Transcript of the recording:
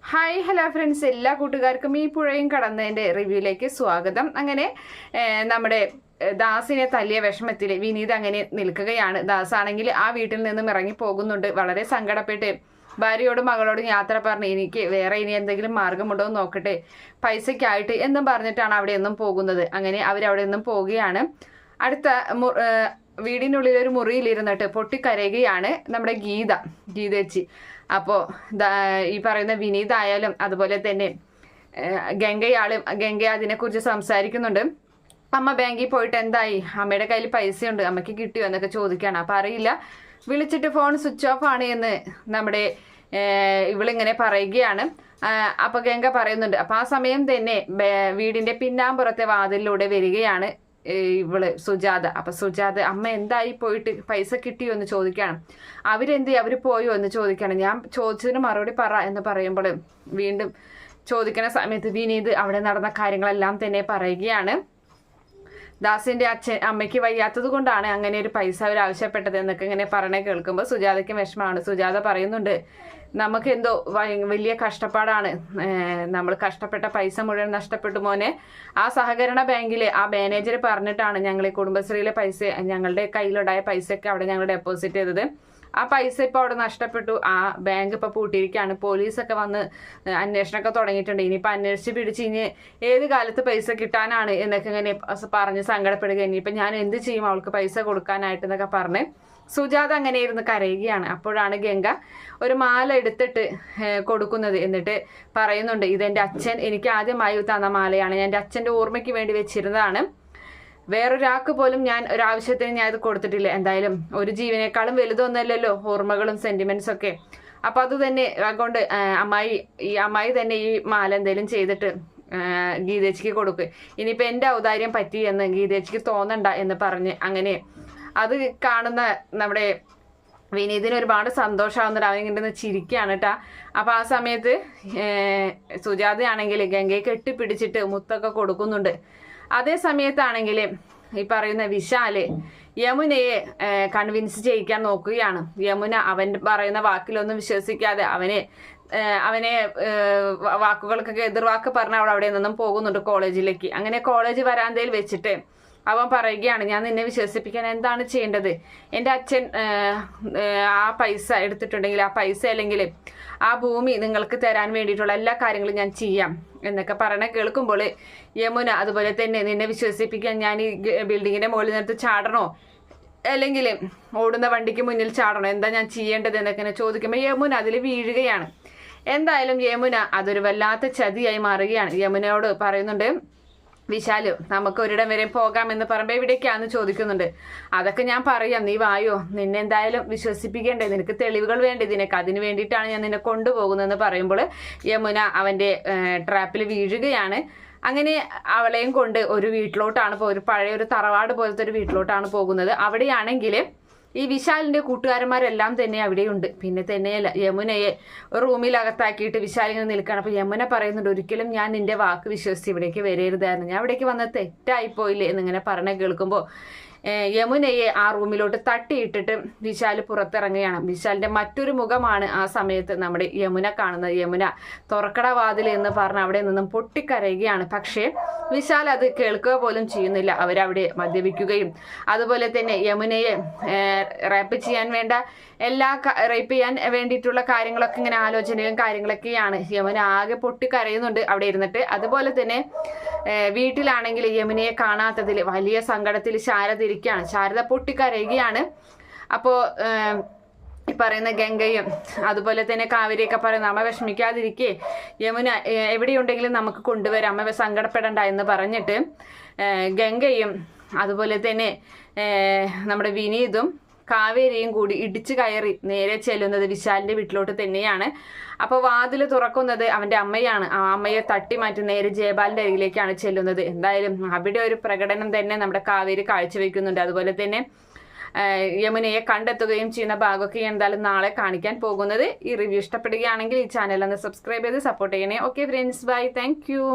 Hi hello friends, എല്ലാ കൂട്ടുകാർക്കും ഈ പുഴയും കടന്നതിൻ്റെ റിവ്യൂയിലേക്ക് സ്വാഗതം. അങ്ങനെ നമ്മുടെ ദാസിനെ തല്ലിയ വിഷമത്തിൽ വിനീത് അങ്ങനെ നിൽക്കുകയാണ്. ദാസാണെങ്കിൽ ആ വീട്ടിൽ നിന്നും ഇറങ്ങി പോകുന്നുണ്ട്. വളരെ സങ്കടപ്പെട്ട് ഭാര്യയോടും മകളോടും യാത്ര പറഞ്ഞ് എനിക്ക് വേറെ ഇനി എന്തെങ്കിലും മാർഗമുണ്ടോ എന്ന് നോക്കട്ടെ പൈസയ്ക്കായിട്ട് എന്നും പറഞ്ഞിട്ടാണ് അവിടെ നിന്നും പോകുന്നത്. അങ്ങനെ അവരവിടെ നിന്നും പോവുകയാണ്. അടുത്ത വീടിനുള്ളിൽ ഒരു മുറിയിലിരുന്നിട്ട് പൊട്ടിക്കരയുകയാണ് നമ്മുടെ ഗീതേച്ചി. അപ്പോൾ ഈ പറയുന്ന വിനീതായാലും അതുപോലെ തന്നെ ഗംഗ അതിനെക്കുറിച്ച് സംസാരിക്കുന്നുണ്ട്. അമ്മ ബാങ്കിൽ പോയിട്ട് എന്തായി, അമ്മയുടെ കയ്യിൽ പൈസയുണ്ട്, അമ്മയ്ക്ക് കിട്ടിയോ എന്നൊക്കെ ചോദിക്കുകയാണ്. അപ്പം അറിയില്ല, വിളിച്ചിട്ട് ഫോൺ സ്വിച്ച് ഓഫ് ആണ് എന്ന് നമ്മുടെ ഇവളിങ്ങനെ പറയുകയാണ്. അപ്പോൾ ഗംഗ പറയുന്നുണ്ട്. അപ്പം ആ സമയം തന്നെ വീടിൻ്റെ പിന്നാമ്പുറത്തെ വാതിലിലൂടെ വരികയാണ് ഇവള് സുജാത. അപ്പൊ സുജാത അമ്മ എന്തായി, പോയിട്ട് പൈസ കിട്ടിയോ എന്ന് ചോദിക്കണം. അവര് പോയോ എന്ന് ചോദിക്കണം. ഞാൻ ചോദിച്ചതിന് മറുപടി പറ എന്ന് പറയുമ്പോൾ വീണ്ടും ചോദിക്കുന്ന സമയത്ത് വിനീത് അവിടെ നടന്ന കാര്യങ്ങളെല്ലാം തന്നെ പറയുകയാണ്. ദാസിന്റെ അമ്മയ്ക്ക് വയ്യാത്തത് കൊണ്ടാണ് അങ്ങനെ ഒരു പൈസ അവർ ആവശ്യപ്പെട്ടത് എന്നൊക്കെ ഇങ്ങനെ പറഞ്ഞ കേൾക്കുമ്പോൾ സുജാതയ്ക്ക് വിഷമമാണ്. സുജാത പറയുന്നുണ്ട്, നമുക്ക് എന്തോ വലിയ കഷ്ടപ്പാടാണ്, നമ്മൾ കഷ്ടപ്പെട്ട പൈസ മുഴുവൻ നഷ്ടപ്പെട്ടു മോനെ. ആ സഹകരണ ബാങ്കിലെ ആ മാനേജർ പറഞ്ഞിട്ടാണ് ഞങ്ങൾ ഈ കുടുംബശ്രീയിലെ പൈസ, ഞങ്ങളുടെ കയ്യിലുണ്ടായ പൈസയൊക്കെ അവിടെ ഞങ്ങൾ ഡെപ്പോസിറ്റ് ചെയ്തത്. ആ പൈസ ഇപ്പോൾ അവിടെ നഷ്ടപ്പെട്ടു. ആ ബാങ്ക് ഇപ്പോൾ പൂട്ടിയിരിക്കുകയാണ്. പോലീസൊക്കെ വന്ന് അന്വേഷണമൊക്കെ തുടങ്ങിയിട്ടുണ്ട്. ഇനിയിപ്പോൾ അന്വേഷിച്ച് പിടിച്ച് ഇനി ഏത് കാലത്ത് പൈസ കിട്ടാനാണ് എന്നൊക്കെ ഇങ്ങനെ പറഞ്ഞ് സങ്കടപ്പെടുക. ഇനിയിപ്പോൾ ഞാൻ എന്ത് ചെയ്യും അവൾക്ക് പൈസ കൊടുക്കാനായിട്ട് എന്നൊക്കെ പറഞ്ഞ് സുജാത അങ്ങനെ ഇരുന്ന് കരയുകയാണ്. അപ്പോഴാണ് ഗംഗ ഒരു മാല എടുത്തിട്ട് കൊടുക്കുന്നത്. എന്നിട്ട് പറയുന്നുണ്ട്, ഇതെൻ്റെ അച്ഛൻ എനിക്ക് ആദ്യമായി തന്ന മാലയാണ്, ഞാൻ എൻ്റെ അച്ഛൻ്റെ ഓർമ്മയ്ക്ക് വേണ്ടി വെച്ചിരുന്നതാണ്. വേറൊരാൾക്ക് പോലും ഞാൻ ഒരാവശ്യത്തിന് ഞാൻ ഇത് കൊടുത്തിട്ടില്ല. എന്തായാലും ഒരു ജീവനേക്കാളും വലുതൊന്നല്ലല്ലോ ഓർമ്മകളും സെന്റിമെന്റ്സ് ഒക്കെ. അപ്പൊ അത് തന്നെ അതുകൊണ്ട് അമ്മായി തന്നെ ഈ മാല എന്തെങ്കിലും ചെയ്തിട്ട് ഗീതേച്ചിക്ക് കൊടുക്കുക. ഇനിയിപ്പോൾ എൻ്റെ ഔദാര്യം പറ്റി എന്ന് ഗീതേച്ചിക്ക് തോന്നണ്ട എന്ന് പറഞ്ഞ് അങ്ങനെ അത് കാണുന്ന നമ്മുടെ വിനീതിന് ഒരുപാട് സന്തോഷമാവുന്നുണ്ട്. അവനിങ്ങനെ ചിരിക്കുകയാണ് കേട്ടാ. അപ്പൊ ആ സമയത്ത് സുജാതയാണെങ്കിൽ ഗംഗയെ കെട്ടിപ്പിടിച്ചിട്ട് മുത്തൊക്കെ കൊടുക്കുന്നുണ്ട്. അതേ സമയത്താണെങ്കിൽ ഈ പറയുന്ന വിശാല് യമുനയെ കൺവിൻസ് ചെയ്യിക്കാൻ നോക്കുകയാണ്. യമുന അവൻ പറയുന്ന വാക്കിലൊന്നും വിശ്വസിക്കാതെ അവനെ വാക്കുകൾക്കൊക്കെ എതിർവാക്ക് പറഞ്ഞ് അവൾ അവിടെ നിന്നും പോകുന്നുണ്ട് കോളേജിലേക്ക്. അങ്ങനെ കോളേജ് വരാന്തയിൽ വെച്ചിട്ട് അവൻ പറയുകയാണ്, ഞാൻ നിന്നെ വിശ്വസിപ്പിക്കാൻ എന്താണ് ചെയ്യേണ്ടത്? എൻ്റെ അച്ഛൻ ആ പൈസ എടുത്തിട്ടുണ്ടെങ്കിൽ ആ പൈസ അല്ലെങ്കിൽ ആ ഭൂമി നിങ്ങൾക്ക് തരാൻ വേണ്ടിയിട്ടുള്ള എല്ലാ കാര്യങ്ങളും ഞാൻ ചെയ്യാം എന്നൊക്കെ പറയണ കേൾക്കുമ്പോൾ യമുന അതുപോലെ തന്നെ നിന്നെ വിശ്വസിപ്പിക്കാൻ ഞാൻ ഈ ബിൽഡിങ്ങിൻ്റെ മുകളിൽ നിന്നിട്ട് ചാടണോ അല്ലെങ്കിൽ ഓടുന്ന വണ്ടിക്ക് മുന്നിൽ ചാടണോ, എന്താ ഞാൻ ചെയ്യേണ്ടത് എന്നൊക്കെ ചോദിക്കുമ്പോൾ യമുന അതിൽ വീഴുകയാണ്. എന്തായാലും യമുന അതൊരു വല്ലാത്ത ചതിയായി മാറുകയാണ്. യമുനയോട് പറയുന്നുണ്ട്, വിശാലു നമുക്ക് ഒരിടം വരെ പോകാമെന്ന് പറയുമ്പോൾ എവിടേക്കാന്ന് ചോദിക്കുന്നുണ്ട്. അതൊക്കെ ഞാൻ പറയാം, നീ വായോ, നിന്നെ എന്തായാലും വിശ്വസിപ്പിക്കേണ്ടേ, നിനക്ക് തെളിവുകൾ വേണ്ടേ ഇതിനൊക്കെ, അതിന് വേണ്ടിയിട്ടാണ് ഞാൻ നിന്നെ കൊണ്ടുപോകുന്നതെന്ന് പറയുമ്പോൾ യമുന അവൻ്റെ ട്രാപ്പിൽ വീഴുകയാണ്. അങ്ങനെ അവളെയും കൊണ്ട് ഒരു വീട്ടിലോട്ടാണ് ഒരു പഴയ ഒരു തറവാട് പോലത്തെ ഒരു വീട്ടിലോട്ടാണ് പോകുന്നത്. അവിടെയാണെങ്കിൽ ഈ വിശാലിന്റെ കൂട്ടുകാരന്മാരെല്ലാം തന്നെ അവിടെയുണ്ട്. പിന്നെ തന്നെയല്ല യമുനയെ റൂമിലകത്താക്കിയിട്ട് വിശാലിങ്ങനെ നിൽക്കുകയാണ്. അപ്പൊ യമുന പറയുന്നുണ്ട്, ഒരിക്കലും ഞാൻ നിന്റെ വാക്ക് വിശ്വസിച്ച് ഇവിടേക്ക് വരരുതായിരുന്നു, ഞാൻ ഇവിടേക്ക് വന്നത് തെറ്റായിപ്പോയില്ലേ എന്നിങ്ങനെ പറഞ്ഞ് കേൾക്കുമ്പോൾ യമുനയെ ആ റൂമിലോട്ട് തട്ടിയിട്ടിട്ട് വിശാൽ പുറത്തിറങ്ങുകയാണ്. വിശാലിന്റെ മറ്റൊരു മുഖമാണ് ആ സമയത്ത് നമ്മുടെ യമുന കാണുന്നത്. യമുന തുറക്കട വാതിൽ എന്ന് പറഞ്ഞ് അവിടെ നിന്നും പൊട്ടിക്കരയുകയാണ്. പക്ഷേ വിശാൽ അത് കേൾക്കുക പോലും ചെയ്യുന്നില്ല. അവരവിടെ മദ്യപിക്കുകയും അതുപോലെ തന്നെ യമുനയെ റേപ്പ് ചെയ്യാൻ വേണ്ടിയിട്ടുള്ള കാര്യങ്ങളൊക്കെ ഇങ്ങനെ ആലോചനയും കാര്യങ്ങളൊക്കെയാണ്. യമുന ആകെ പൊട്ടിക്കരയുന്നുണ്ട് അവിടെ ഇരുന്നിട്ട്. അതുപോലെ തന്നെ വീട്ടിലാണെങ്കിൽ യമുനയെ കാണാത്തതിൽ വലിയ സങ്കടത്തിൽ ശാരദ പൊട്ടിക്കരയുകയാണ്. അപ്പോൾ ഈ പറയുന്ന ഗംഗയും അതുപോലെ തന്നെ കാവേരിയൊക്കെ പറയുന്ന അമ്മ വിഷമിക്കാതിരിക്കേ, യമുന എവിടെയുണ്ടെങ്കിലും നമുക്ക് കൊണ്ടുവരാം, അമ്മ സങ്കടപ്പെടണ്ട എന്ന് പറഞ്ഞിട്ട് ഗംഗയും അതുപോലെ തന്നെ നമ്മുടെ വിനീതും കാവേരിയും കൂടി ഇടിച്ചു കയറി നേരെ ചെല്ലുന്നത് വിശാലിന്റെ വീട്ടിലോട്ട് തന്നെയാണ്. അപ്പോൾ വാതിൽ തുറക്കുന്നത് അവന്റെ അമ്മയാണ്. ആ അമ്മയെ തട്ടി മാറ്റി നേരെ ജയപാലിന്റെ അരികിലേക്കാണ് ചെല്ലുന്നത്. എന്തായാലും അവിടെ ഒരു പ്രകടനം തന്നെ നമ്മുടെ കാവേരി കാഴ്ചവെക്കുന്നുണ്ട്. അതുപോലെ തന്നെ യമുനയെ കണ്ടെത്തുകയും ചെയ്യുന്ന ഭാഗമൊക്കെ എന്തായാലും നാളെ കാണിക്കാൻ പോകുന്നത്. ഈ റിവ്യൂ ഇഷ്ടപ്പെടുകയാണെങ്കിൽ ഈ ചാനൽ ഒന്ന് സബ്സ്ക്രൈബ് ചെയ്ത് സപ്പോർട്ട് ചെയ്യണേ. Okay friends, bye, thank U.